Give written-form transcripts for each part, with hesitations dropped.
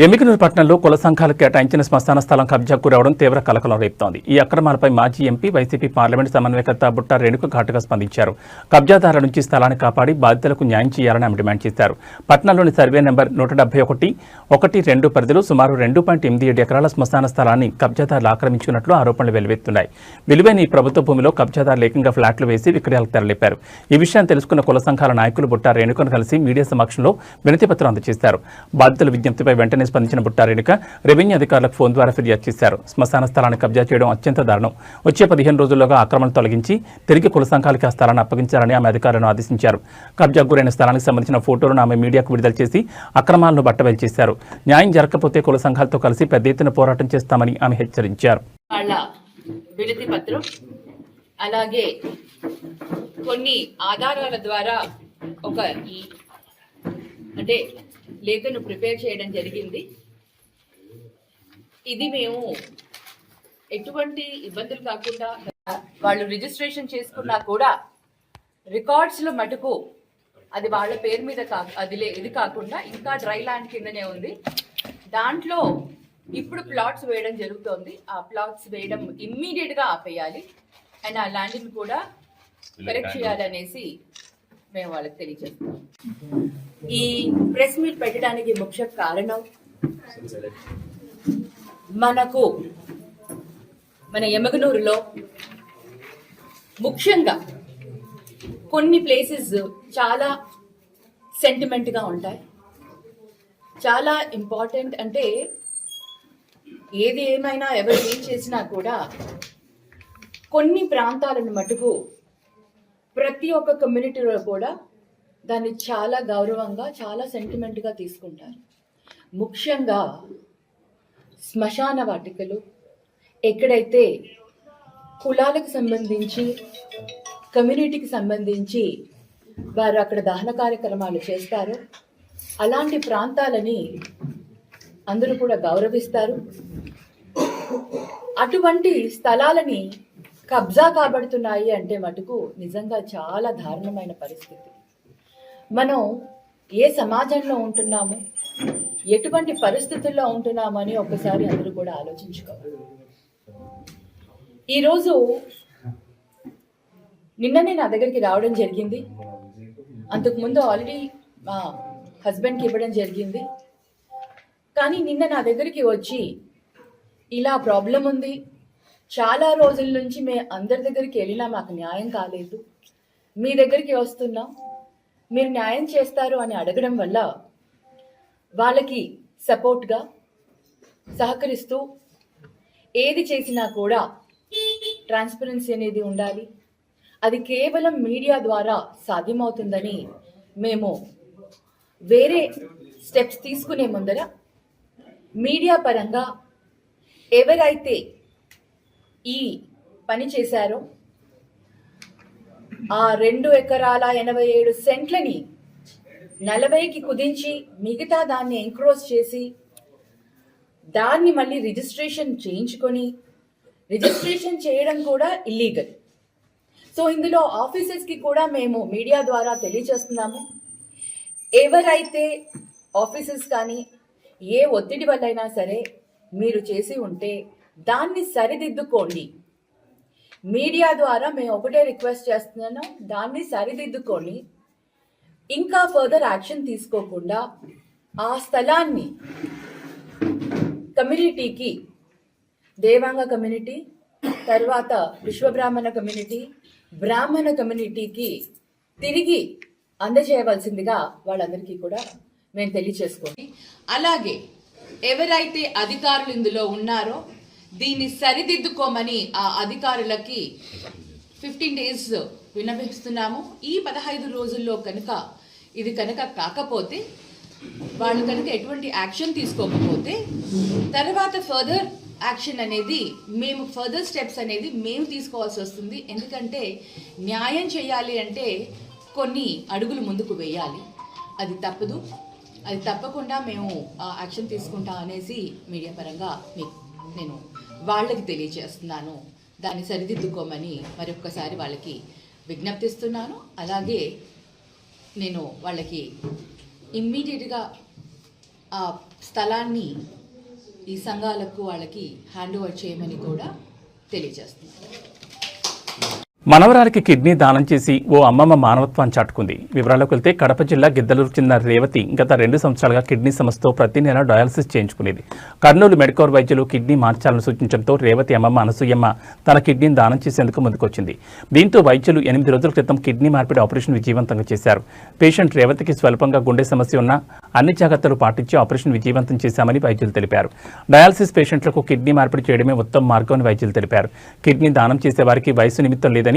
ఎమ్మిగనూరు పట్టణంలో కుల సంఘాలకు కేటాయించిన శ్మశాన స్థలం కబ్జాకు రావడం తీవ్ర కలకలం రేపుతోంది. ఈ అక్రమాలపై మాజీ ఎంపీ, వైసీపీ పార్లమెంట్ సమన్వయకర్త బుట్టా రేణుక ఘాటుగా స్పందించారు. కబ్జాదారుల నుంచి స్థలాన్ని కాపాడి బాధితులకు న్యాయం చేయాలని ఆమె డిమాండ్ చేశారు. పట్టణంలోని సర్వే నెంబర్ 171-1-2 పరిధిలో సుమారు 2.87 ఎకరాల శ్మశాన స్థలాన్ని కబ్జాదారులు ఆక్రమించుకున్నట్లు ఆరోపణలు వెలువెత్తున్నాయి. విలువైన ఈ ప్రభుత్వ భూమిలో కబ్జాదారులు ఏకంగా ఫ్లాట్లు వేసి విక్రయాలకు తెరలేపారు. ఈ విషయాన్ని తెలుసుకున్న కుల సంఘాల నాయకులు బుట్టా రేణుకను కలిసి మీడియా సమక్షంలో వినతిపత్రం అందజేశారు. బాధితుల విజ్ఞప్తిపై వెంటనే స్పందించిన బుట్టా రేణుక రెవెన్యూ అధికారులకు ఫోన్ ద్వారా ఫిర్యాదు చేశారు. శ్మశాన స్థలాన్ని కబ్జా చేయడం అత్యంత దారుణం. వచ్చే 15 రోజుల్లోగా ఆక్రమణలు తొలగించి తిరిగి కుల సంఘాలకి ఆ స్థలాన్ని అప్పగించాలని ఆమె అధికారులను ఆదేశించారు. కబ్జాకు గురైన స్థలానికి సంబంధించిన ఫోటోలను ఆమె మీడియాకు విడుదల చేసి అక్రమాలను బట్టబయలు చేశారు. న్యాయం జరగకపోతే కుల సంఘాలతో కలిసి పెద్ద ఎత్తున పోరాటం చేస్తామని ఆమె హెచ్చరించారు. అలాగే కొన్ని ఆధారాల ద్వారా ఒక లేఖను ప్రిపేర్ చేయడం జరిగింది. ఇది మేము ఎటువంటి ఇబ్బందులు కాకుండా వాళ్ళు రిజిస్ట్రేషన్ చేసుకున్నా కూడా రికార్డ్స్లో మటుకు అది వాళ్ళ పేరు మీద ఇది కాకుండా ఇంకా డ్రై ల్యాండ్ కిందనే ఉంది. దాంట్లో ఇప్పుడు ప్లాట్స్ వేయడం జరుగుతోంది. ఆ ప్లాట్స్ వేయడం ఇమ్మీడియట్గా ఆపేయాలి అండ్ ఆ ల్యాండ్ని కూడా కరెక్ట్ చేయాలనేసి మేము వాళ్ళకి తెలియజేస్తాం. ఈ ప్రెస్ మీట్ పెట్టడానికి ముఖ్య కారణం మన ఎమ్మిగనూరులో ముఖ్యంగా కొన్ని ప్లేసెస్ చాలా సెంటిమెంట్గా ఉంటాయి. చాలా ఇంపార్టెంట్. అంటే ఏది ఏమైనా ఎవరు ఏం చేసినా కూడా కొన్ని ప్రాంతాలను మటుకు ప్రతి ఒక్క కమ్యూనిటీలో కూడా దాన్ని చాలా గౌరవంగా, చాలా సెంటిమెంట్గా తీసుకుంటారు. ముఖ్యంగా శ్మశాన వాటికలు ఎక్కడైతే కులాలకు సంబంధించి, కమ్యూనిటీకి సంబంధించి వారు అక్కడ దహన కార్యక్రమాలు చేస్తారో అలాంటి ప్రాంతాలని అందరూ కూడా గౌరవిస్తారు. అటువంటి స్థలాలని కబ్జా కాబడుతున్నాయి అంటే మటుకు నిజంగా చాలా దారుణమైన పరిస్థితి. మనం ఏ సమాజంలో ఉంటున్నాము, ఎటువంటి పరిస్థితుల్లో ఉంటున్నామని ఒకసారి అందరూ కూడా ఆలోచించుకోవాలి. ఈరోజు నిన్ననే నా దగ్గరికి రావడం జరిగింది. అంతకుముందు ఆల్రెడీ మా హస్బెండ్కి ఇవ్వడం జరిగింది. కానీ నిన్న నా దగ్గరికి వచ్చి ఇలా ప్రాబ్లం ఉంది, చాలా రోజుల నుంచి మేము అందరి దగ్గరికి వెళ్ళినా మాకు న్యాయం కాలేదు, మీ దగ్గరికి వస్తున్నాం, మీరు న్యాయం చేస్తారు అని అడగడం వల్ల వాళ్ళకి సపోర్ట్గా సహకరిస్తూ ఏది చేసినా కూడా ట్రాన్స్పరెన్సీ అనేది ఉండాలి. అది కేవలం మీడియా ద్వారా సాధ్యమవుతుందని మేము వేరే స్టెప్స్ తీసుకునే ముందర మీడియా పరంగా ఎవరైతే ఈ పని చేశారో ఆ 2.87 సెంట్లని 40కి కుదించి మిగతా దాన్ని ఎంక్రోచ్ చేసి దాన్ని మళ్ళీ రిజిస్ట్రేషన్ చేయించుకొని, రిజిస్ట్రేషన్ చేయడం కూడా ఇల్లీగల్. సో ఇందులో ఆఫీసర్స్కి కూడా మేము మీడియా ద్వారా తెలియజేస్తున్నాము, ఎవరైతే ఆఫీసర్స్ కానీ ఏ ఒత్తిడి వల్లైనా సరే మీరు చేసి ఉంటే దాన్ని సరిదిద్దుకోండి. మీడియా ద్వారా మేము ఒకటే రిక్వెస్ట్ చేస్తున్నాను, దాన్ని సరిదిద్దుకొని ఇంకా ఫర్దర్ యాక్షన్ తీసుకోకుండా ఆ స్థలాన్ని కమ్యూనిటీకి, దేవాంగ కమ్యూనిటీ, తర్వాత విశ్వబ్రాహ్మణ కమ్యూనిటీ, బ్రాహ్మణ కమ్యూనిటీకి తిరిగి అందజేయవలసిందిగా వాళ్ళందరికీ కూడా మేము తెలియచేసుకోండి. అలాగే ఎవరైతే అధికారులు ఇందులో ఉన్నారో దీన్ని సరిదిద్దుకోమని ఆ అధికారులకి 15 days విన్నవిస్తున్నాము. ఈ 15 రోజుల్లో కనుక ఇది కాకపోతే, వాళ్ళు కనుక ఎటువంటి యాక్షన్ తీసుకోకపోతే తర్వాత ఫర్దర్ యాక్షన్ అనేది ఫర్దర్ స్టెప్స్ అనేది మేము తీసుకోవాల్సి వస్తుంది. ఎందుకంటే న్యాయం చేయాలి అంటే కొన్ని అడుగులు ముందుకు వేయాలి. అది తప్పదు. అది తప్పకుండా మేము యాక్షన్ తీసుకుంటాం అనేసి మీడియా పరంగా నేను వాళ్ళకి తెలియజేస్తున్నాను. దాన్ని సరిదిద్దుకోమని మరొక్కసారి వాళ్ళకి విజ్ఞప్తిస్తున్నాను. అలాగే నేను వాళ్ళకి ఇమ్మీడియట్గా ఆ స్థలాన్ని ఈ సంఘాలకు వాళ్ళకి హ్యాండ్ ఓవర్ చేయమని కూడా తెలియజేస్తున్నారు. మనవరాలికి కిడ్నీ దానం చేసి ఓ అమ్మమ్మ మానవత్వాన్ని చాటుకుంది. వివరాల్లోకి వెళ్తే కడప జిల్లా గిద్దలూరు చెందిన రేవతి గత 2 సంవత్సరాలుగా కిడ్నీ సమస్యతో ప్రతి నెల డయాలసిస్ చేయించుకునేది. కర్నూలు మెడికల్ వైద్యులు కిడ్నీ మార్చాలని సూచించడంతో రేవతి అమ్మమ్మ అనసూయమ్మ తన కిడ్నీని దానం చేసేందుకు ముందుకొచ్చింది. దీంతో వైద్యులు 8 రోజుల క్రితం కిడ్నీ మార్పిడి ఆపరేషన్ విజయవంతంగా చేశారు. పేషెంట్ రేవతికి స్వల్పంగా గుండె సమస్య ఉన్నా అన్ని జాగ్రత్తలు పాటించి ఆపరేషన్ విజయవంతం చేశామని వైద్యులు తెలిపారు. డయాలసిస్ పేషెంట్లకు కిడ్నీ మార్పిడి చేయడమే ఉత్తమ మార్గమని వైద్యులు తెలిపారు. కిడ్నీ దానం చేసే వారికి వయసు నిమిత్తం లేదని,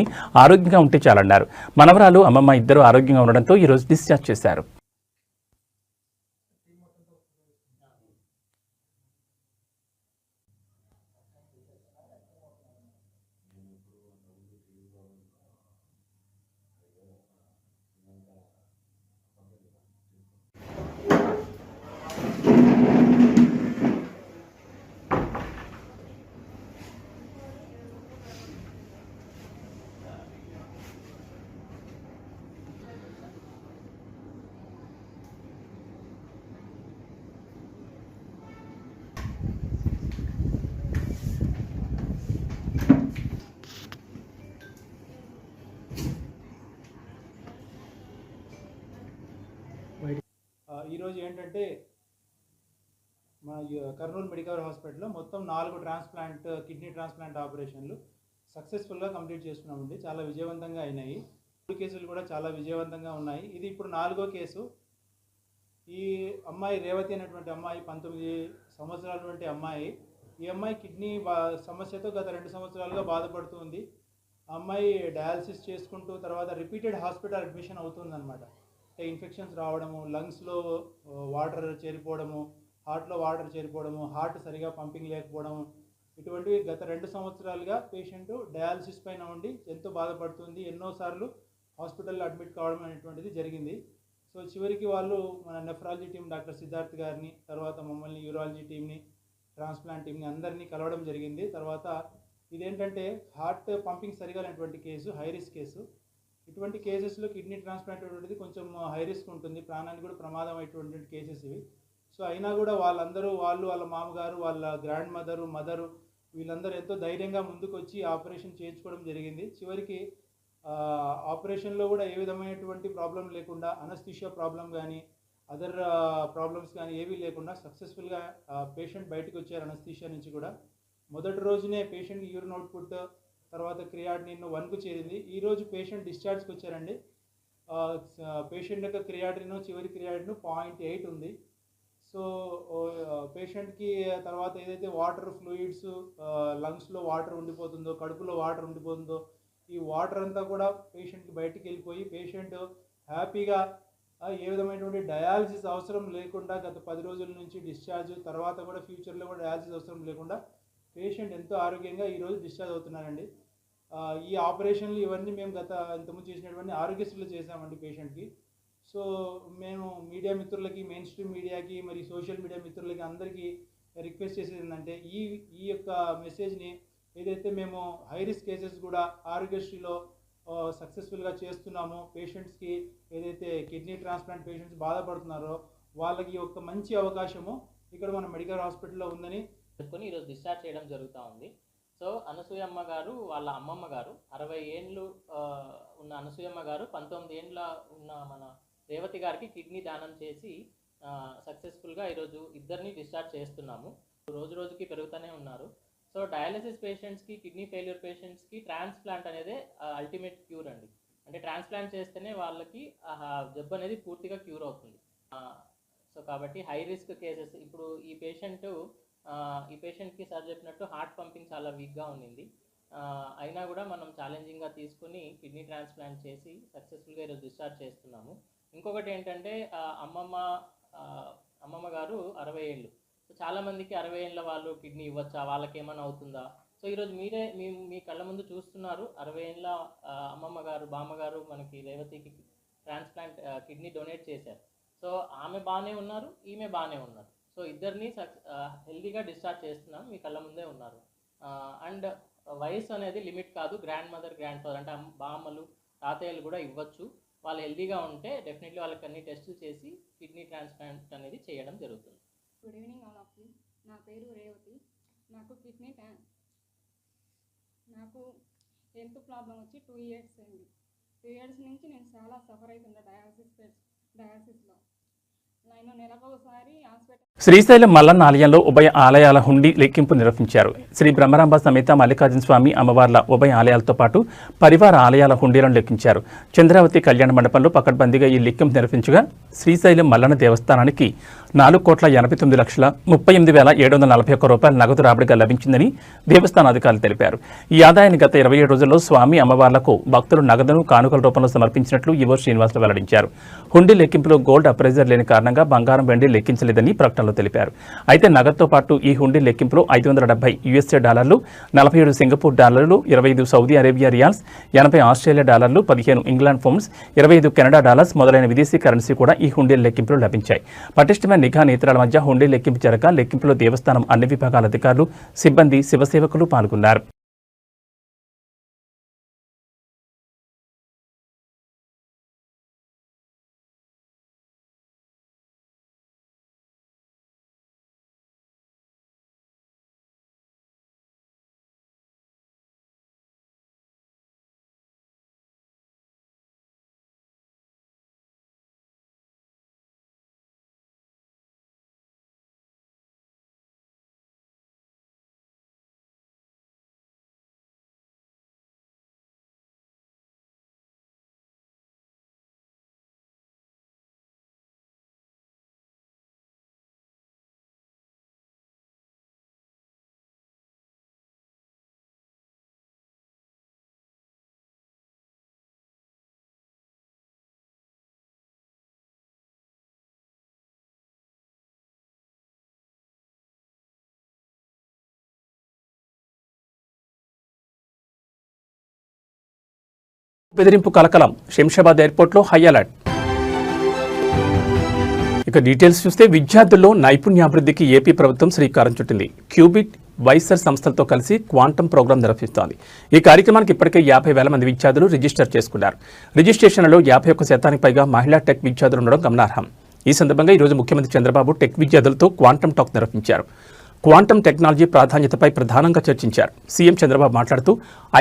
ఆరోగ్యంగా ఉంటే చాలన్నారు. మనవరాలు అమ్మమ్మ ఇద్దరు ఆరోగ్యంగా ఉండడంతో ఈ రోజు డిశ్చార్జ్ చేశారు. ఈరోజు ఏంటంటే మా కర్నూలు మెడికల్ హాస్పిటల్లో మొత్తం 4 కిడ్నీ ట్రాన్స్ప్లాంట్ ఆపరేషన్లు సక్సెస్ఫుల్గా కంప్లీట్ చేసుకున్నామండి. చాలా విజయవంతంగా అయినాయి. 3 కేసులు కూడా చాలా విజయవంతంగా ఉన్నాయి. ఇది ఇప్పుడు 4వ కేసు. ఈ అమ్మాయి రేవతి అనేటువంటి అమ్మాయి 19 సంవత్సరాల అమ్మాయి. ఈ అమ్మాయి కిడ్నీ సమస్యతో గత 2 సంవత్సరాలుగా బాధపడుతుంది. ఆ అమ్మాయి డయాలసిస్ చేసుకుంటూ తర్వాత రిపీటెడ్ హాస్పిటల్ అడ్మిషన్ అవుతుందన్నమాట. అంటే ఇన్ఫెక్షన్స్ రావడము, లంగ్స్లో వాటర్ చేరిపోవడము, హార్ట్లో వాటర్ చేరిపోవడము, హార్ట్ సరిగా పంపింగ్ లేకపోవడం, ఇటువంటివి గత 2 సంవత్సరాలుగా పేషెంట్ డయాలసిస్ పైన ఉండి ఎంతో బాధపడుతుంది. ఎన్నోసార్లు హాస్పిటల్లో అడ్మిట్ కావడం అనేటువంటిది జరిగింది. సో చివరికి వాళ్ళు మన నెఫ్రాలజీ టీం డాక్టర్ సిద్ధార్థ్ గారిని, తర్వాత మమ్మల్ని యూరాలజీ టీంని, ట్రాన్స్ప్లాంట్ టీంని అందరినీ కలవడం జరిగింది. తర్వాత ఇదేంటంటే హార్ట్ పంపింగ్ సరిగా లేనటువంటి కేసు, హై రిస్క్ కేసు. ఇటువంటి కేసెస్లో కిడ్నీ ట్రాన్స్ప్లాంట్ అనేటువంటిది కొంచెం హై రిస్క్ ఉంటుంది, ప్రాణానికి కూడా ప్రమాదం అయ్యేటువంటి కేసెస్ ఇవి. సో అయినా కూడా వాళ్ళ మామగారు, వాళ్ళ గ్రాండ్ మదరు వీళ్ళందరూ ఎంతో ధైర్యంగా ముందుకు వచ్చి ఆపరేషన్ చేయించుకోవడం జరిగింది. చివరికి ఆపరేషన్లో కూడా ఏ విధమైనటువంటి ప్రాబ్లం లేకుండా, అనస్థీషియా ప్రాబ్లం కానీ అదర్ ప్రాబ్లమ్స్ కానీ ఏవీ లేకుండా సక్సెస్ఫుల్గా పేషెంట్ బయటకు వచ్చారు అనస్థీషియా నుంచి కూడా. మొదటి రోజునే పేషెంట్కి యూరిన్ అవుట్పుట్, తర్వాత క్రియాటినిన్ 1కు చేరింది. ఈరోజు పేషెంట్ డిశ్చార్జ్కి వచ్చారండి. పేషెంట్ యొక్క చివరి క్రియాటిన్ 0.8 ఉంది. సో పేషెంట్కి తర్వాత ఏదైతే వాటర్ ఫ్లూయిడ్స్ లంగ్స్లో వాటర్ ఉండిపోతుందో, కడుపులో వాటర్ ఉండిపోతుందో, ఈ వాటర్ అంతా కూడా పేషెంట్కి బయటికి వెళ్ళిపోయి పేషెంట్ హ్యాపీగా ఏ విధమైనటువంటి డయాలసిస్ అవసరం లేకుండా గత 10 రోజుల నుంచి డిశ్చార్జ్, తర్వాత కూడా ఫ్యూచర్లో కూడా డయాలసిస్ అవసరం లేకుండా పేషెంట్ ఎంతో ఆరోగ్యంగా ఈరోజు డిశ్చార్జ్ అవుతున్నారండి. ఈ ఆపరేషన్లు ఇవన్నీ మేము ఇంతకుముందు చేసినటువంటి ఆరోగ్యశ్రీలో చేసామండి పేషెంట్కి. సో మేము మీడియా మిత్రులకి, మెయిన్ స్ట్రీమ్ మీడియాకి, మరి సోషల్ మీడియా మిత్రులకి అందరికీ రిక్వెస్ట్ చేసేది ఏంటంటే ఈ యొక్క మెసేజ్ని ఏదైతే మేము హై రిస్క్ కేసెస్ కూడా ఆరోగ్యశ్రీలో సక్సెస్ఫుల్గా చేస్తున్నామో, పేషెంట్స్కి ఏదైతే కిడ్నీ ట్రాన్స్ప్లాంట్ పేషెంట్స్ బాధపడుతున్నారో వాళ్ళకి ఒక మంచి అవకాశము ఇక్కడ మన మెడికల్ హాస్పిటల్లో ఉందని ఈరోజు డిశ్చార్జ్ చేయడం జరుగుతూ ఉంది. సో అనసూయమ్మ గారు వాళ్ళ అమ్మమ్మ గారు 60 ఏళ్ళు ఉన్న అనసూయమ్మ గారు 19 ఏళ్ళ ఉన్న మన రేవతి గారికి కిడ్నీ దానం చేసి సక్సెస్ఫుల్గా ఈరోజు ఇద్దరిని డిశ్చార్జ్ చేస్తున్నాము. రోజు రోజుకి పెరుగుతూనే ఉన్నారు. సో డయాలసిస్ పేషెంట్స్కి, కిడ్నీ ఫెయిల్యూర్ పేషెంట్స్కి ట్రాన్స్ప్లాంట్ అనేది అల్టిమేట్ క్యూర్ అండి. అంటే ట్రాన్స్ప్లాంట్ చేస్తేనే వాళ్ళకి జబ్బు అనేది పూర్తిగా క్యూర్ అవుతుంది. సో కాబట్టి హై రిస్క్ కేసెస్, ఇప్పుడు ఈ పేషెంట్కి సార్ చెప్పినట్టు హార్ట్ పంపింగ్ చాలా వీక్గా ఉండింది. అయినా కూడా మనం ఛాలెంజింగ్గా తీసుకుని కిడ్నీ ట్రాన్స్ప్లాంట్ చేసి సక్సెస్ఫుల్గా ఈరోజు డిశ్చార్జ్ చేస్తున్నాము. ఇంకొకటి ఏంటంటే అమ్మమ్మ గారు 60 ఏళ్ళు. సో చాలామందికి 60 ఏళ్ళ వాళ్ళు కిడ్నీ ఇవ్వచ్చా, వాళ్ళకి ఏమైనా అవుతుందా? సో ఈరోజు మీ కళ్ళ ముందు చూస్తున్నారు 60 ఏళ్ళ అమ్మమ్మ గారు, బామ్మగారు మనకి రేవతికి ట్రాన్స్ప్లాంట్ కిడ్నీ డొనేట్ చేశారు. సో ఆమె బాగానే ఉన్నారు, ఈమె బాగానే ఉన్నారు. సో ఇద్దరిని హెల్దీగా డిశ్చార్జ్ చేస్తున్నాం, మీ కళ్ళ ముందే ఉన్నారు. అండ్ వయసు అనేది లిమిట్ కాదు. గ్రాండ్ ఫాదర్ అంటే బామ్మలు, తాతయ్యలు కూడా ఇవ్వచ్చు. వాళ్ళు హెల్దీగా ఉంటే డెఫినెట్లీ వాళ్ళకి అన్ని టెస్టులు చేసి కిడ్నీ ట్రాన్స్ప్లాంట్ అనేది చేయడం జరుగుతుంది. Good evening all of you. నా పేరు రేవతి. నాకు నాకు హెల్త్ ప్రాబ్లం వచ్చి 2 ఇయర్స్ అయింది. 2 ఇయర్స్ నుంచి నేను చాలా సఫర్ అవుతుండే డయాలసిస్లో. నేను నెలకు ఒకసారి హాస్పిటల్. శ్రీశైలం మల్లన్న ఆలయంలో ఉభయ ఆలయాల హుండీ లెక్కింపు నిర్వహించారు. శ్రీ బ్రహ్మరాంబ సమేత మల్లికార్జున స్వామి అమ్మవార్ల ఉభయ ఆలయాలతో పాటు పరివార ఆలయాల హుండీలను లెక్కించారు. చంద్రావతి కళ్యాణ మండపంలో పకడ్బందీగా ఈ లెక్కింపు నిర్వహించగా శ్రీశైలం మల్లన్న దేవస్థానానికి 4,89,741 రూపాయల నగదు రాబడిగా లభించిందని దేవస్థాన అధికారులు తెలిపారు. ఈ ఆదాయాన్ని గత 27 రోజుల్లో స్వామి అమ్మవార్లకు భక్తులు నగదును కానుకల రూపంలో సమర్పించినట్లు ఈవో శ్రీనివాసులు వెల్లడించారు. హుండీ లెక్కింపులో గోల్డ్ అప్రైజర్ లేని కారణంగా బంగారం వెండి లెక్కించలేదని ప్రకటనలో తెలిపారు. అయితే నగదుతో పాటు ఈ హుండీ లెక్కింపులో $570 47 సింగపూర్ డాలర్లు, 25 సౌదీ అరేబియా రియాల్స్, 80 ఆస్ట్రేలియా డాలర్లు, 15 ఇంగ్లాండ్ పౌండ్స్, 25 కెనడా డాలర్స్ మొదలైన విదేశీ కరెన్సీ కూడా ఈ హుండీ లెక్కింపులో లభించాయి. పటిష్టమైన నిఘా నేత్రాల మధ్య హుండీ లెక్కింపు జరగ లెక్కింపులో దేవస్థానం అన్ని విభాగాల అధికారులు, సిబ్బంది, శివసేవకులు పాల్గొన్నారు. బెదిరింపు కలకలం, శంషాబాద్ ఎయిర్పోర్ట్లో హై అలర్ట్. ఇక డీటెయిల్స్ చూస్తే విద్యార్థుల్లో నైపుణ్యాభివృద్ధికి ఏపీ ప్రభుత్వం శ్రీకారం చుట్టింది. క్యూబిట్, వైసర్ సంస్థలతో కలిసి క్వాంటమ్ ప్రోగ్రాం నిర్వహిస్తోంది. ఈ కార్యక్రమానికి ఇప్పటికే 50,000 మంది విద్యార్థులు రిజిస్టర్ చేసుకున్నారు. రిజిస్ట్రేషన్లలో 51% పైగా మహిళా టెక్ విద్యార్థులు ఉండడం గమనార్హం. ఈ సందర్భంగా ఈరోజు ముఖ్యమంత్రి చంద్రబాబు టెక్ విద్యార్థులతో క్వాంటమ్ టాక్ నిర్వహించారు. క్వాంటమ్ టెక్నాలజీ ప్రాధాన్యతపై ప్రధానంగా చర్చించారు. సీఎం చంద్రబాబు మాట్లాడుతూ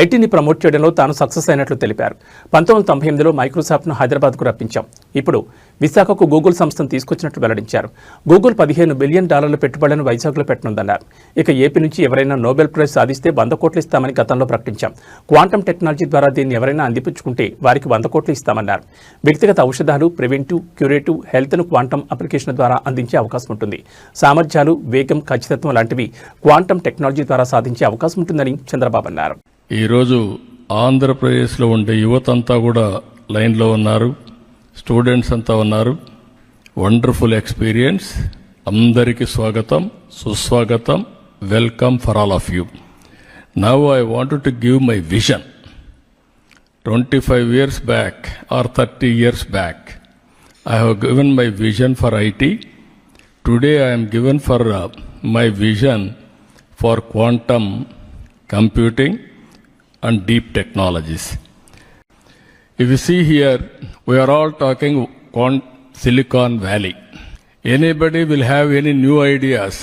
ఐటీని ప్రమోట్ చేయడంలో తాను సక్సెస్ అయినట్లు తెలిపారు. 1998లో మైక్రోసాఫ్ట్ను హైదరాబాద్కు రప్పించాం. ఇప్పుడు విశాఖకు గూగుల్ సంస్థను తీసుకొచ్చినట్లు వెల్లడించారు. గూగుల్ $15 బిలియన్ పెట్టుబడులను వైజాగ్లో పెట్టనుందన్నారు. ఇక ఏపీ నుంచి ఎవరైనా నోబెల్ ప్రైజ్ సాధిస్తే 100 కోట్లు ఇస్తామని గతంలో ప్రకటించాం. క్వాంటమ్ టెక్నాలజీ ద్వారా దీన్ని ఎవరైనా అందిపుచ్చుకుంటే వారికి 100 కోట్లు ఇస్తామన్నారు. వ్యక్తిగత ఔషధాలు, ప్రివెంటివ్, క్యూరేటివ్ హెల్త్ను క్వాంటమ్ అప్లికేషన్ ద్వారా అందించే అవకాశం ఉంటుంది. సామర్థ్యాలు, వేగం, ఖచ్చితత్వం లాంటివి క్వాంటమ్ టెక్నాలజీ ద్వారా సాధించే అవకాశం ఉంటుందని చంద్రబాబు అన్నారు. ఈరోజు ఆంధ్రప్రదేశ్లో ఉండే యువత అంతా కూడా లైన్లో ఉన్నారు, స్టూడెంట్స్ అంతా ఉన్నారు. Wonderful experience. అందరికీ స్వాగతం, సుస్వాగతం, welcome for all of you. Now I wanted to give my vision. 25 years back or 30 years back, I have given my vision for IT. Today I am given for my vision for quantum computing and deep technologies. If you see here, we are all talking Silicon Valley. Anybody will have any new ideas,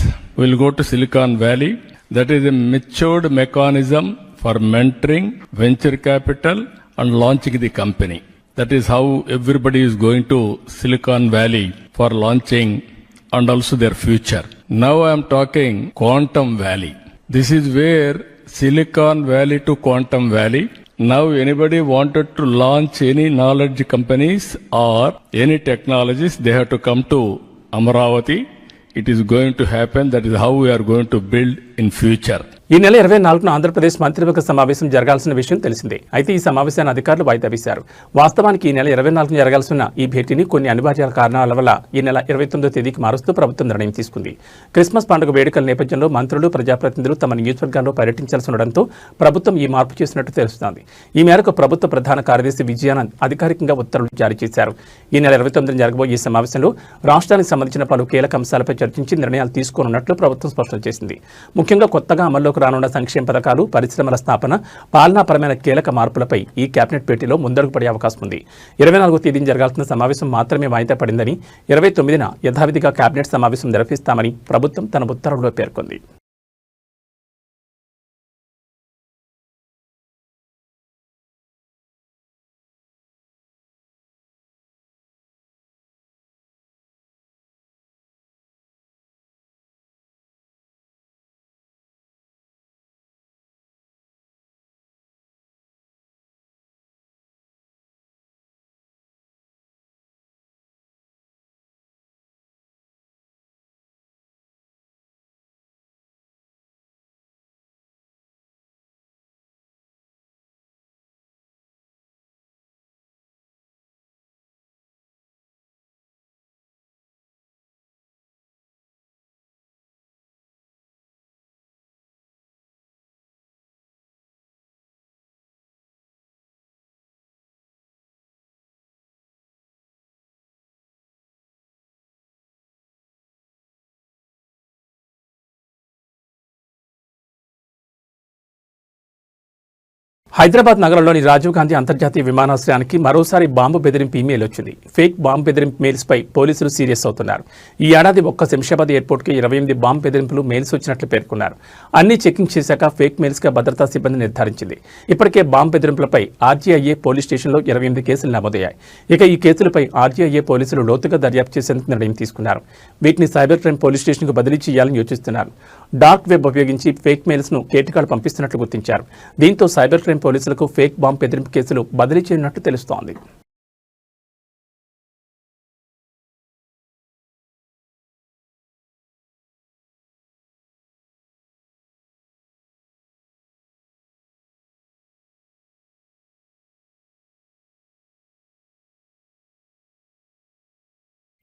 will go to Silicon Valley. That is a matured mechanism for mentoring, venture capital and launching the company. That is how everybody is going to Silicon Valley for launching and also their future. Now I am talking Quantum Valley. This is where Silicon Valley to Quantum Valley. Now anybody wanted to launch any knowledge companies or any technologies, they have to come to Amaravati. It is going to happen. That is how we are going to build in future. ఈ నెల 24న ఆంధ్రప్రదేశ్ మంత్రివర్గ సమావేశం జరగాల్సిన విషయం తెలిసిందే. అయితే ఈ సమావేశాన్ని అధికారులు వాయిదా వేశారు. వాస్తవానికి ఈ నెల 24న జరగాల్సిన ఈ భేటీని కొన్ని అనివార్య కారణాల వల్ల ఈ నెల 29వ తేదీకి మారుస్తూ ప్రభుత్వం నిర్ణయం తీసుకుంది. క్రిస్మస్ పండుగ వేడుకల నేపథ్యంలో మంత్రులు, ప్రజాప్రతినిధులు తమ నియోజకవర్గాల్లో పర్యటించాల్సి ఉండడంతో ప్రభుత్వం ఈ మార్పు చేసినట్టు తెలుస్తోంది. ఈ మేరకు ప్రభుత్వ ప్రధాన కార్యదర్శి విజయానంద్ అధికారికంగా ఉత్తర్వులు జారీ చేశారు. ఈ నెల 29న జరగబోయే ఈ సమావేశంలో రాష్ట్రానికి సంబంధించిన పలు కీలక అంశాలపై చర్చించి నిర్ణయాలు తీసుకోనున్నట్లు ప్రభుత్వం స్పష్టం చేసింది. ముఖ్యంగా ముఖ్యంగా కొత్తగా అమల్లోకి రానున్న సంక్షేమ పథకాలు, పరిశ్రమల స్థాపన, పాలనాపరమైన కీలక మార్పులపై ఈ కేబినెట్ భేటీలో ముందడుగు పడే అవకాశం ఉంది. 24వ తేదీన జరగాల్సిన సమావేశం మాత్రమే వాయిదా పడిందని, 29న యథావిధిగా కేబినెట్ సమావేశం నిర్వహిస్తామని ప్రభుత్వం తన ఉత్తర్వుల్లో పేర్కొంది. హైదరాబాద్ నగరంలోని రాజీవ్ గాంధీ అంతర్జాతీయ విమానాశ్రయానికి మరోసారి బాంబు బెదిరింపు ఈమెయిల్ వచ్చింది. ఫేక్ బాంబు బెదిరింపు మెయిల్స్పై పోలీసులు సీరియస్ అవుతున్నారు. ఈ ఏడాది ఒక్క శంషాబాద్ ఎయిర్పోర్ట్కి 28 బాంబు బెదిరింపులు మెయిల్స్ వచ్చినట్లు పేర్కొన్నారు. అన్ని చెకింగ్ చేశాక ఫేక్ మెయిల్స్గా భద్రతా సిబ్బంది నిర్ధారించింది. ఇప్పటికే బాంబు బెదిరింపులపై ఆర్జీఐఏ పోలీస్ స్టేషన్లో 28 కేసులు నమోదయ్యాయి. ఇక ఈ కేసులపై ఆర్జీఐఏ పోలీసులు లోతుగా దర్యాప్తు చేసేందుకు నిర్ణయం తీసుకున్నారు. వీటిని సైబర్ క్రైమ్ పోలీస్ స్టేషన్కు బదిలీ చేయాలని యోచిస్తున్నారు. డార్క్ వెబ్ ఉపయోగించి ఫేక్ మెయిల్స్ను కేటికాలు పంపిస్తున్నట్లు గుర్తించారు. దీంతో సైబర్ క్రైమ్ పోలీసులకు ఫేక్ బాంబు బెదిరింపు కేసులు బదిలీ చేయనున్నట్లు తెలుస్తోంది.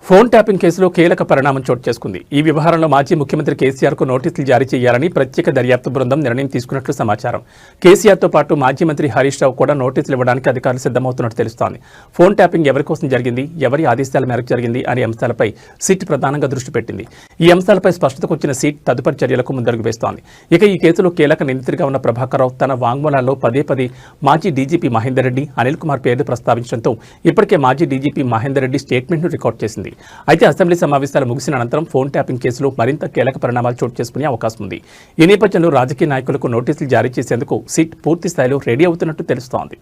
ఫోన్ ట్యాపింగ్ కేసులో కీలక పరిణామం చోటు చేసుకుంది. ఈ వ్యవహారంలో మాజీ ముఖ్యమంత్రి కేసీఆర్కు నోటీసులు జారీ చేయాలని ప్రత్యేక దర్యాప్తు బృందం నిర్ణయం తీసుకున్నట్లు సమాచారం. కేసీఆర్తో పాటు మాజీ మంత్రి హరీష్ రావు కూడా నోటీసులు ఇవ్వడానికి అధికారులు సిద్ధమవుతున్నట్టు తెలుస్తోంది. ఫోన్ ట్యాపింగ్ ఎవరి కోసం జరిగింది, ఎవరి ఆదేశాల మేరకు జరిగింది అనే అంశాలపై సిట్ ప్రధానంగా దృష్టి పెట్టింది. ఈ అంశాలపై స్పష్టతకు వచ్చిన సిట్ తదుపరి చర్యలకు ముందడుగు వేస్తోంది. ఇక ఈ కేసులో కీలక నిందితుడిగా ఉన్న ప్రభాకర్ రావు తన వాంగ్మూలాల్లో పదే మాజీ డీజీపీ మహేందర్ రెడ్డి, అనిల్ కుమార్ పేర్లు ప్రస్తావించడంతో ఇప్పటికే మాజీ డీజీపీ మహేందర్ రెడ్డి స్టేట్మెంట్ను రికార్డు చేసింది. అయితే అసెంబ్లీ సమావేశాలు ముగిసిన అనంతరం ఫోన్ ట్యాపింగ్ కేసులో మరింత కీలక పరిణామాలు చోటు చేసుకునే అవకాశం ఉంది. ఈ నేపథ్యంలో రాజకీయ నాయకులకు నోటీసులు జారీ చేసేందుకు సిట్ పూర్తి స్థాయిలో రెడీ అవుతున్నట్టు తెలుస్తోంది.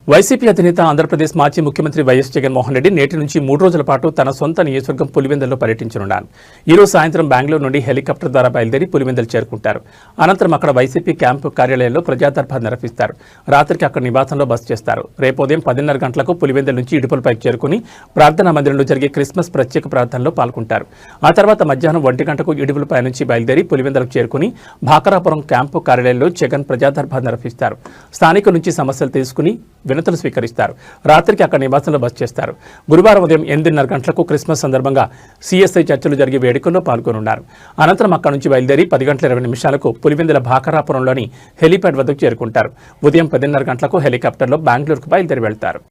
వైసీపీ అధినేత ఆంధ్రప్రదేశ్ మాజీ ముఖ్యమంత్రి వైఎస్ జగన్మోహన్ రెడ్డి నేటి నుంచి 3 రోజుల పాటు తన సొంత నియోజకవర్గం పులివెందుల్లో పర్యటించనున్నారు. ఈరోజు సాయంత్రం బెంగళూరు నుండి హెలికాప్టర్ ద్వారా బయలుదేరి పులివెందులు చేరుకుంటారు. అనంతరం అక్కడ వైసీపీ క్యాంపు కార్యాలయంలో ప్రజాదర్బార్ నిర్వహిస్తారు. రాత్రికి అక్కడ నివాసంలో బస చేస్తారు. రేపు ఉదయం 10:30 గంటలకు పులివెందుల నుంచి ఇడుపులపైకి చేరుకుని ప్రార్థనా మందిరంలో జరిగే క్రిస్మస్ ప్రత్యేక ప్రార్థనలో పాల్గొంటారు. ఆ తర్వాత మధ్యాహ్నం 1 గంటకు ఇడుపులపై నుంచి బయలుదేరి పులివెందులకు చేరుకుని భాకరాపురం క్యాంపు కార్యాలయంలో జగన్ ప్రజాదర్బార్ నిర్వహిస్తారు. స్థానికుల నుంచి సమస్యలు తీసుకుని వినతులు స్వీకరిస్తారు. రాత్రికి అక్కడ నివాసంలో బస చేస్తారు. గురువారం ఉదయం 8:30 గంటలకు క్రిస్మస్ సందర్భంగా సిఎస్ఐ చర్చలు జరిగే వేడుకల్లో పాల్గొనున్నారు. అనంతరం అక్కడి నుంచి బయలుదేరి 10:20 పులివెందుల భాకరాపురంలోని హెలీప్యాడ్ వద్దకు చేరుకుంటారు. ఉదయం 10:30 గంటలకు హెలికాప్టర్లో బెంగళూరుకు బయలుదేరి వెళ్తారు.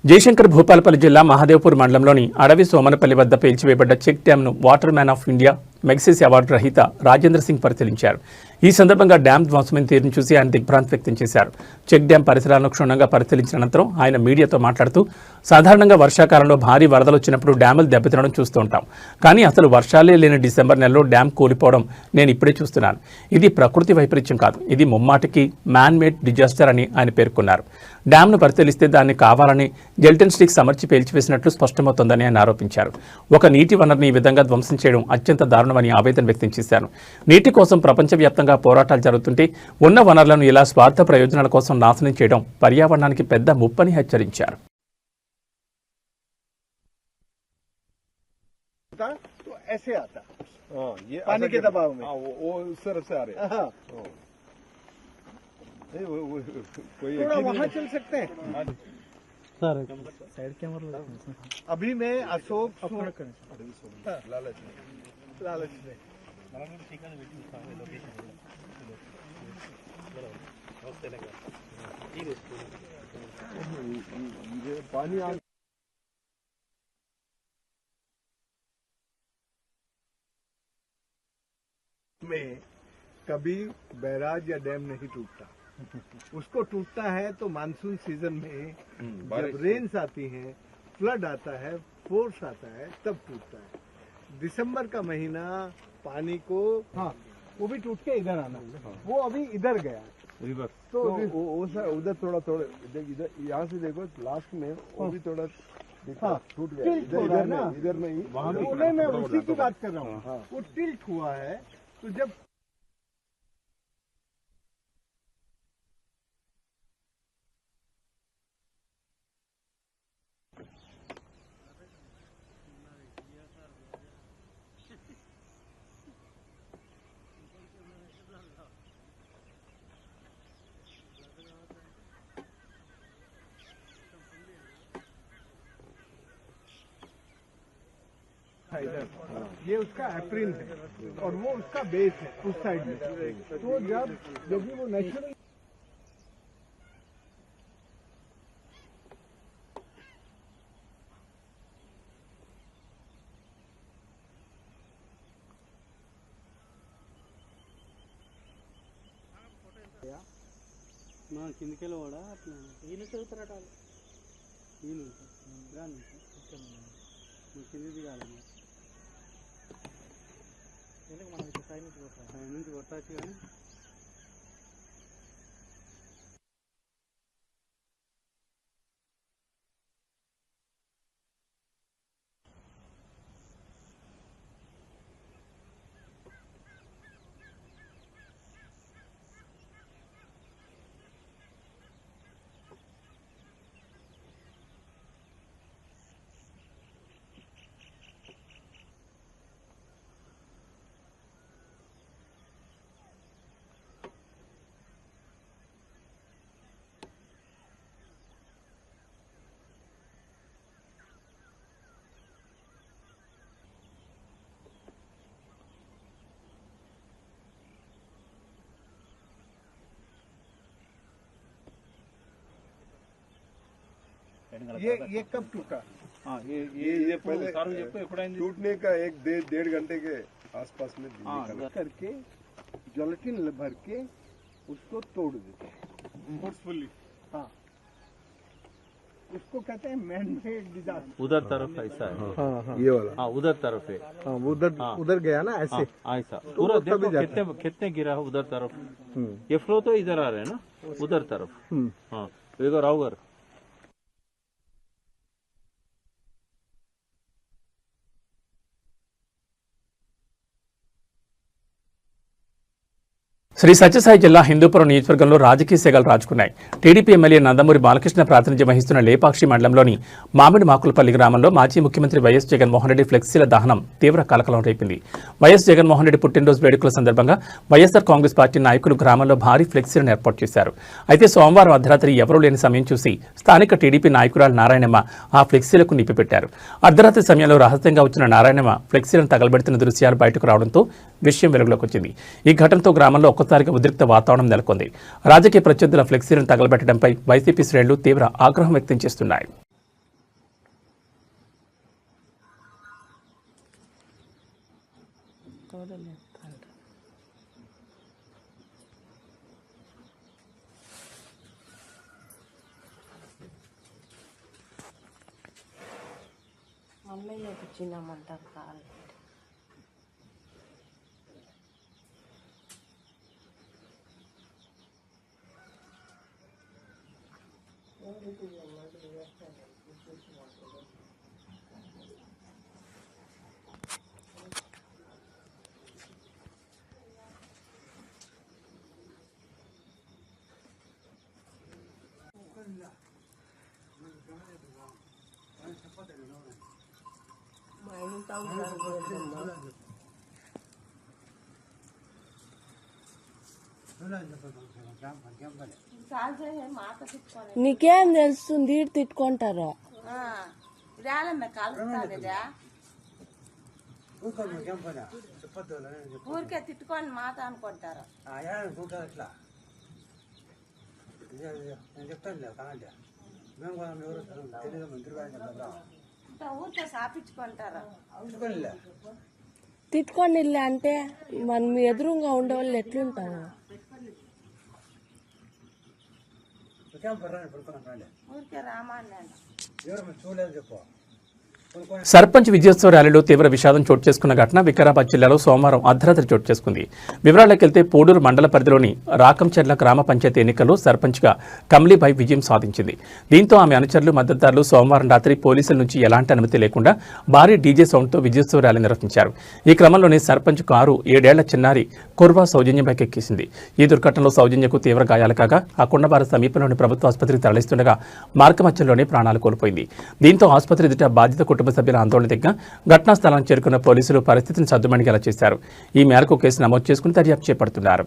జయశంకర్ భూపాలపల్లి జిల్లా మహదేవ్పూర్ మండలంలోని అడవి సోమనపల్లి వద్ద పేల్చివేయబడ్డ చెక్ డ్యాంను water man of India Magsaysay award రహిత రాజేంద్ర సింగ్ పరిశీలించారు. ఈ సందర్భంగా డ్యాం ధ్వంసమైన తీరును చూసి ఆయన దిగ్భ్రాంతి వ్యక్తం చేశారు. చెక్ డ్యాం పరిసరాలను క్షుణ్ణంగా పరిశీలించిన అనంతరం ఆయన మీడియాతో మాట్లాడుతూ, సాధారణంగా వర్షాకాలంలో భారీ వరదలు వచ్చినప్పుడు డ్యాములు దెబ్బతినడం చూస్తూ ఉంటాం. కానీ అసలు వర్షాలే లేని డిసెంబర్ నెలలో డ్యాం కూలిపోవడం నేను ఇప్పుడే చూస్తున్నాను. ఇది ప్రకృతి వైపరీత్యం కాదు, ఇది ముమ్మాటికి మ్యాన్ మేడ్ డిజాస్టర్ అని ఆయన పేర్కొన్నారు. డ్యాంను పరిశీలిస్తే దాన్ని కావాలని జెల్టన్ స్టిక్స్ అమర్చి పేల్చివేసినట్లు స్పష్టమవుతోందని ఆయన ఆరోపించారు. ఒక నీటి వనరుని ఈ విధంగా ధ్వంసం చేయడం అత్యంత దారుణమని ఆవేదన వ్యక్తం చేశారు. నీటి కోసం ప్రపంచవ్యాప్తంగా పోరాటాలు జరుగుతుంటే ఉన్న వనరులను ఇలా స్వార్థ ప్రయోజనాల కోసం నాశనం చేయడం పర్యావరణానికి పెద్ద ముప్పని హెచ్చరించారు. तो ऐसे आता ये पानी के दबाव में वो उस तरफ से आ रहे हैं। थोड़ा वहाँ चल सकते हैं सर। साइड कैमरा अभी मैं अशोक लालच में पानी में कभी बैराज या डैम नहीं टूटता। उसको टूटता है तो मानसून सीजन में जब रेन्स आती हैं, फ्लड आता है, फोर्स आता है, तब टूटता है। दिसंबर का महीना पानी को वो भी टूट के इधर आना, वो अभी इधर गया रिवर, तो वो उधर थोड़ा इधर यहाँ से देखो लास्ट में वो भी थोड़ा टूट गया, इधर नहीं वहाँ मैं उसी की बात कर रहा हूँ। वो टिल्ट हुआ है, तो जब ये उसका एप्रिन है और वो उसका बेस है उस साइड में। तो जब वो नेचुरल కిందికెళ్ళి కూడా అట్లా ఈయన చదువుతారట ఈయన కిందిది కాదు మనకి సైడ్ నుంచి కొట్టచ్చు కానీ ये कब टूटा? ये पहले टूटने का 1-1.5 घंटे के आसपास में करके जॉलेटिन भर के उसको तोड़ देते हैं फोर्सफुली। हाँ, उसको कहते हैं मैन मेड डिजास्टर। उधर तरफ ऐसा है ये वाला उधर तरफ है उधर गया ना ऐसे ऐसा पूरा देखो कितने गिरा है उधर तरफ। ये फ्लो तो इधर आ रहे हैं ना उधर तरफ। हाँ इधर आओ శ్రీ సత్యసాయి జిల్లా హిందూపురం నియోజకవర్గంలో రాజకీయ సెగలు రాజుకున్నాయి. టీడీపీ ఎమ్మెల్యే నందమూరి బాలకృష్ణ ప్రాతినిధ్యం వహిస్తున్న లేపాక్షి మండలంలోని మామిడి మాకులపల్లి గ్రామంలో మాజీ ముఖ్యమంత్రి వైఎస్ జగన్మోహన్ రెడ్డి ఫ్లెక్సీల దహనం తీవ్ర కలకలం రేపింది. వైఎస్ జగన్మోహన్ రెడ్డి పుట్టినరోజు వేడుకల సందర్భంగా వైఎస్ఆర్ కాంగ్రెస్ పార్టీ నాయకులు గ్రామంలో భారీ ఫ్లెక్సీలను ఏర్పాటు చేశారు. అయితే సోమవారం అర్ధరాత్రి ఎవరూ లేని సమయం చూసి స్థానిక టీడీపీ నాయకురాలు నారాయణమ్మ ఆ ఫ్లెక్సీలకు నిప్పిపెట్టారు. అర్ధరాత్రి సమయంలో రహస్యంగా వచ్చిన నారాయణమ్మ ఫ్లెక్సీలను తగలబెడుతున్న దృశ్యాలు బయటకు రావడంతో విషయం వెలుగులోకి వచ్చింది. ఈ ఘటనతో గ్రామంలో ఒక్కసారిగా ఉద్రిక్త వాతావరణం నెలకొంది. రాజకీయ ప్రత్యర్థుల ఫ్లెక్సీలను తగలబెట్టడంపై వైసీపీ శ్రేణులు తీవ్ర ఆగ్రహం వ్యక్తం చేస్తున్నాయి. మళ్ళీ చిన్నమంటారు కాలు నీకేం తెలుస్తుంది ఈడు తిట్టుకుంటారు ఊరికే తిట్టుకొని మాట అనుకుంటారు ఊరికే సాపించుకుంటారు తిట్టుకొని అంటే మనం ఎదురుగా ఉండేవాళ్ళు ఎట్లుంటారు ఊరికే రామాన్ని చూడలేదు చెప్పు సర్పంచ్ విజయోత్సవ ర్యాలీలో తీవ్ర విషాదం చోటు చేసుకున్న ఘటన వికారాబాద్ జిల్లాలో సోమవారం అర్ధరాత్రి చోటు చేసుకుంది. వివరాల్లోకి వెళ్తే పోడూరు మండల పరిధిలోని రాకంచెర్ల గ్రామ పంచాయతీ ఎన్నికల్లో సర్పంచ్గా కమలీబాయి విజయం సాధించింది. దీంతో ఆమె అనుచరులు మద్దతుదారులు సోమవారం రాత్రి పోలీసుల నుంచి ఎలాంటి అనుమతి లేకుండా భారీ డీజే సౌండ్తో విజయోత్సవ ర్యాలీ నిర్వహించారు. ఈ క్రమంలోనే సర్పంచ్ కారు 7 ఏళ్ల చిన్నారి కుర్వా సౌజన్యపైకి ఎక్కేసింది. ఈ దుర్ఘటనలో సౌజన్యకు తీవ్ర గాయాలు కాగా ఆ కొండబార సమీపంలోని ప్రభుత్వ ఆసుపత్రికి తరలిస్తుండగా మార్గమధ్యంలోనే ప్రాణాలు కోల్పోయింది. దీంతో ఆసుపత్రి ఎదుట బాధిత కుటుంబ సభ్యుల ఆందోళన దగ్గర ఘటనా స్థలానికి చేరుకున్న పోలీసులు పరిస్థితిని సద్దుమణిగేలా చేశారు. ఈ మేరకు కేసు నమోదు చేసుకుని దర్యాప్తు చేపడుతున్నారు.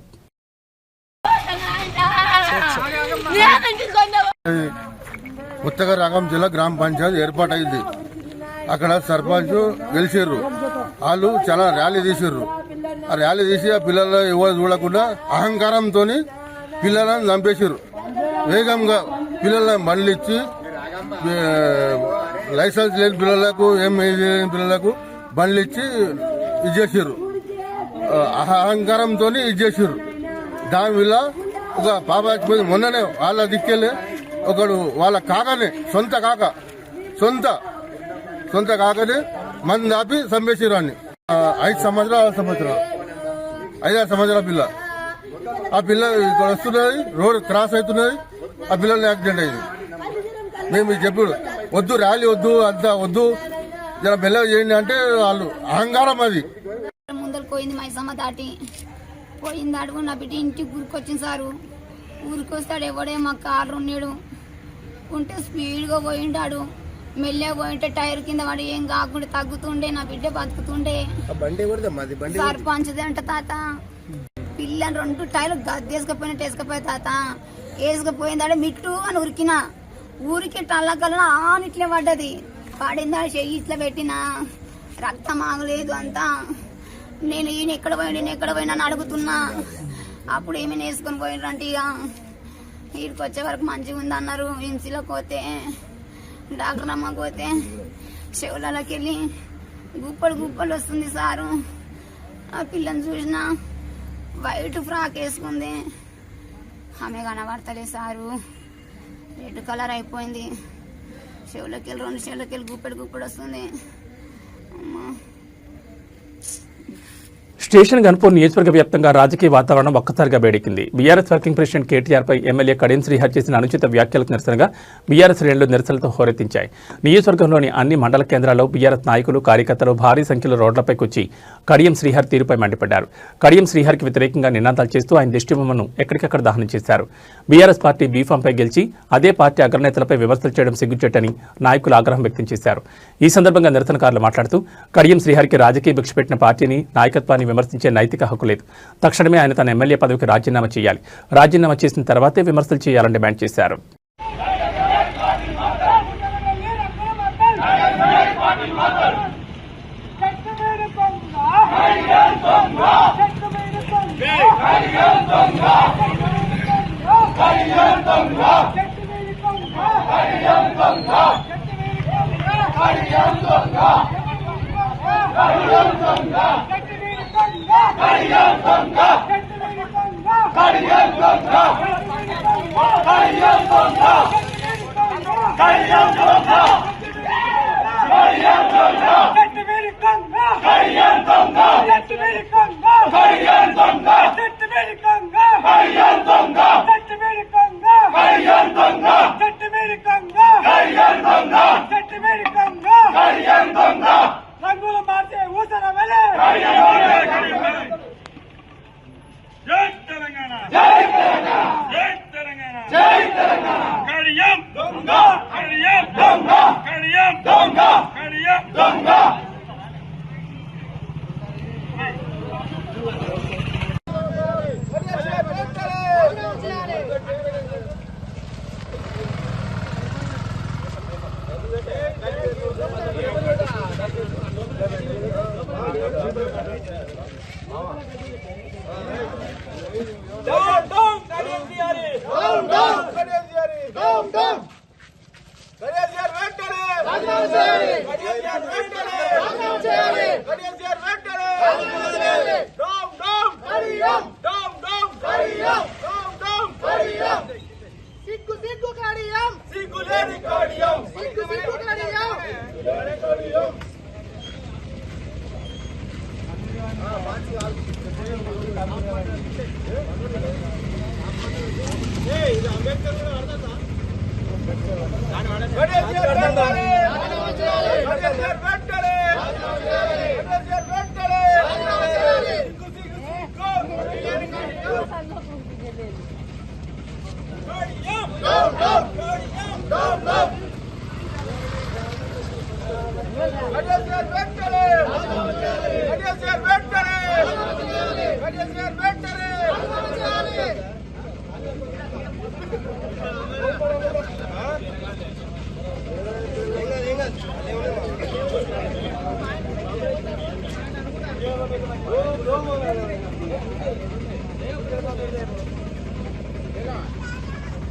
కొత్తగా రాగం జిల్లా గ్రామ పంచాయతీ ఏర్పాటైంది. అక్కడ సర్పంచ్ గెలిచారు. వాళ్ళు చాలా ర్యాలీ తీసారు. ఆ ర్యాలీ తీసి ఆ పిల్లలు ఎవరు చూడకుండా అహంకారంతో పిల్లలను చంపేశారు. వేగంగా పిల్లలను బండ్లు ఇచ్చి లైసెన్స్ లేని పిల్లలకు లేని పిల్లలకు బండ్లు ఇచ్చి ఇచ్చేసారు. అహంకారంతో ఇచ్చేసారు. దానివల్ల ఒక పాప చచ్చిపోయింది. మొన్ననే వాళ్ళ దిక్కెళ్ళి ఒకడు వాళ్ళ కాకనే సొంత కాకనే మంది ఆపి చంపేసారు. అని 5 సంవత్సరాల 5-6 సంవత్సరాల పిల్ల. ఆ పిల్ల ఇక్కడ వస్తున్నది, రోడ్ క్రాస్ అవుతున్నది, ఆ పిల్లల్ని యాక్సిడెంట్ అయింది. మేము చెప్పుడు వద్దు, ర్యాలీ వద్దు, అంతా వద్దు, జర బెల్ల చేయండి అంటే వాళ్ళు అహంకారం. అది ముందర పోయింది మైసమ్మ దాటి పోయింది. అడుగు నా బిడ్డ ఇంటికి ఊరికొచ్చింది సారు. ఊరికి వస్తాడు ఎవడే మా కారు ఉన్నాడు ఉంటే స్పీడ్గా పోయిండాడు. మెల్లగా పోయింటే టైర్ కింద వాడు ఏం కాకుండా తగ్గుతుండే, నా బిడ్డ బతుకుతుండే. సర్పంచ్ది అంట తాత. పిల్లని 2 టైర్లు గద్దేసుకపోయినట్టు వేసుకపోయా తాత. వేసుకపోయిందాడే మిట్టు అని ఉరికినా. ఊరికి టల్లకల్లా ఇట్లే పడ్డది. పడిందా చెయ్యి ఇట్లా పెట్టినా, రక్తం ఆగలేదు అంతా. నేను ఈయన ఎక్కడ పోయినా అని అడుగుతున్నా. అప్పుడు ఏమైనా వేసుకొని పోయినంటే ఇక వీడికి వచ్చే వరకు మంచిగా ఉంది అన్నారు. హింసీలోకి పోతే డాక్టర్ అమ్మకి పోతే చెవులకి వెళ్ళి గుప్పలు వస్తుంది సారు. ఆ పిల్లని చూసిన వైట్ ఫ్రాక్ వేసుకుంది, ఆమె కనబడతలే సారు. రెడ్ కలర్ అయిపోయింది. చెవులకి 2 చెవులకి గుప్పడు వస్తుంది. అమ్మా స్టేషన్ గన్పూర్ నియోజకవర్గ వ్యాప్తంగా రాజకీయ వాతావరణం ఒక్కసారిగా వేడెక్కింది. బీఆర్ఎస్ వర్కింగ్ ప్రెసిడెంట్ కేటీఆర్పై ఎమ్మెల్యే కడియం శ్రీహర్ చేసిన అనుచిత వ్యాఖ్యలకు నిరసనగా బీఆర్ఎస్ శ్రేణులు నిరసనలతో హోరెత్తించాయి. నియోజకవర్గంలోని అన్ని మండల కేంద్రాల్లో బీఆర్ఎస్ నాయకులు, కార్యకర్తలు భారీ సంఖ్యలో రోడ్లపైకి వచ్చి కడియం శ్రీహర్ తీరుపై మండిపడ్డారు. కడియం శ్రీహర్కి వ్యతిరేకంగా నినాదాలు చేస్తూ ఆయన దిష్టిబొమ్మను ఎక్కడికక్కడ దహనం చేశారు. బీఆర్ఎస్ పార్టీ బీఫాంపై గెలిచి అదే పార్టీ అగ్రనేతలపై విమర్శలు చేయడం సిగ్గుచేటని నాయకులు ఆగ్రహం వ్యక్తం చేశారు. ఈ సందర్భంగా నిరసనకారులు మాట్లాడుతూ కడియం శ్రీహర్కి రాజకీయ భిక్ష పెట్టిన పార్టీని, నాయకత్వాన్ని విమర్శించే నైతిక హక్కు లేదు. తక్షణమే ఆయన తన ఎమ్మెల్యే పదవికి రాజీనామా చేయాలి. రాజీనామా చేసిన తర్వాతే విమర్శలు చేయాలని డిమాండ్ చేశారు. Get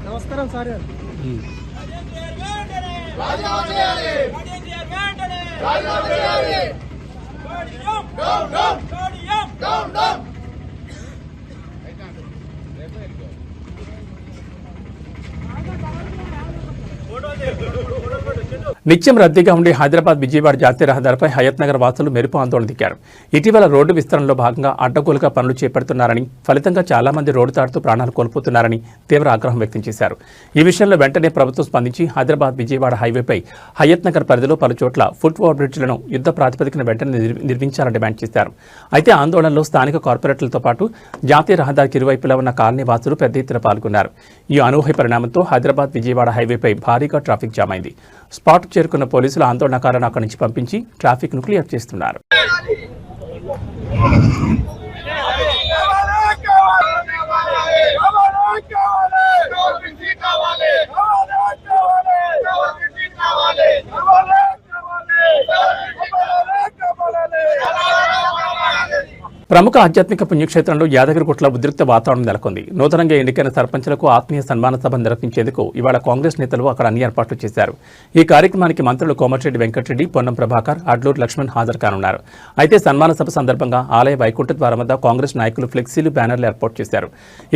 నమస్కారం సార్. నిత్యం రద్దీగా ఉండే హైదరాబాద్ విజయవాడ జాతీయ రహదారిపై హయత్ నగర్ వాసులు మెరుపు ఆందోళన దిగారు. ఇటీవల రోడ్డు విస్తరణలో భాగంగా అడ్డగోలుగా పనులు చేపడుతున్నారని, ఫలితంగా చాలా మంది రోడ్డు దాటుతూ ప్రాణాలు కోల్పోతున్నారని తీవ్ర ఆగ్రహం వ్యక్తం చేశారు. ఈ విషయంలో వెంటనే ప్రభుత్వం స్పందించి హైదరాబాద్ విజయవాడ హైవేపై హయత్ నగర్ పరిధిలో పలు చోట్ల ఫుట్ ఓవర్ బ్రిడ్జ్లను యుద్ధ ప్రాతిపదికన వెంటనే నిర్మించాలని డిమాండ్ చేశారు. అయితే ఆందోళనలో స్థానిక కార్పొరేటర్లతో పాటు జాతీయ రహదారికి ఇరువైపులా ఉన్న కాలనీ వాసులు పెద్ద ఎత్తున పాల్గొన్నారు. ఈ అనూహ్య పరిణామంతో హైదరాబాద్ విజయవాడ హైవేపై భారీగా ట్రాఫిక్ జామ్ అయింది. స్పాట్ చేరుకున్న పోలీసులు ఆందోళనకారులను అక్కడి నుంచి పంపించి ట్రాఫిక్ ను క్లియర్ చేస్తున్నారు. ప్రముఖ ఆధ్యాత్మిక పుణ్యక్షేత్రంలో యాదగిరిగుట్టల ఉద్రిక్త వాతావరణం నెలకొంది. నూతనంగా ఎన్నికైన సర్పంచులకు ఆత్మీయ సన్మాన సభ నిర్వహించేందుకు ఇవాళ కాంగ్రెస్ నేతలు అక్కడ అన్ని ఏర్పాట్లు చేశారు. ఈ కార్యక్రమానికి మంత్రులు కోమటిరెడ్డి వెంకటరెడ్డి, పొన్నం ప్రభాకర్, అడ్లూరు లక్ష్మణ్ హాజరు కానున్నారు. అయితే సన్మాన సభ సందర్భంగా ఆలయ వైకుంఠ ద్వారం వద్ద కాంగ్రెస్ నాయకులు ఫ్లెక్సీలు, బ్యానర్లు ఏర్పాటు చేశారు.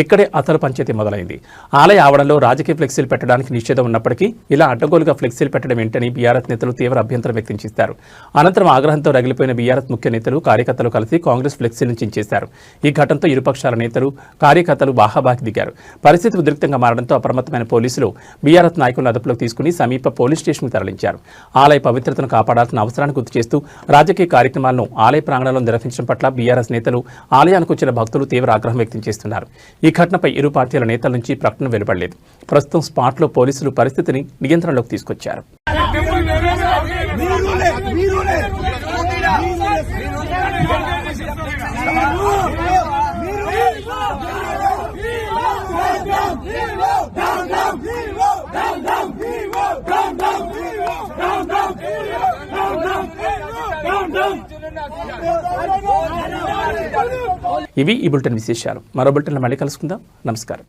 ఇక్కడే అసలు పంచాయతీ మొదలైంది. ఆలయ ఆవరణలో రాజకీయ ఫ్లెక్సీలు పెట్టడానికి నిషేధం ఉన్నప్పటికీ ఇలా అడ్డగోలుగా ఫ్లెక్సీలు పెట్టడం ఏంటని బీఆర్ఎస్ నేతలు తీవ్ర అభ్యంతరం వ్యక్తం చేశారు. అనంతరం ఆగ్రహంతో రగిలిపోయిన బీఆర్ఎస్ ముఖ్య నేతలు, కార్యకర్తలు కలిసి కాంగ్రెస్ ఫ్లెక్సీ నుంచి చించేశారు. ఈ ఘటనతో ఇరుపక్షాల నేతలు, కార్యకర్తలు బాహాబాకి దిగారు. పరిస్థితి ఉద్రిక్తంగా మారడంతో అప్రమత్తమైన పోలీసులు బీఆర్ఎస్ నాయకులను అదుపులోకి తీసుకుని సమీప పోలీస్ స్టేషన్కు తరలించారు. ఆలయ పవిత్రతను కాపాడాల్సిన అవసరాన్ని గుర్తు చేస్తూ రాజకీయ కార్యక్రమాలను ఆలయ ప్రాంగణంలో నిర్వహించడం పట్ల బీఆర్ఎస్ నేతలు, ఆలయానికి వచ్చిన భక్తులు తీవ్ర ఆగ్రహం వ్యక్తం చేస్తున్నారు. ఈ ఘటనపై ఇరు పార్టీల నేతల నుంచి ప్రకటన వెలువడలేదు. ప్రస్తుతం స్పాట్లో పోలీసులు పరిస్థితిని నియంత్రణలోకి తీసుకొచ్చారు. ఇవి ఈ బులెటిన్ విశేషాలు. మరో బులెటిన్లో మళ్ళీ కలుసుకుందాం. నమస్కారం.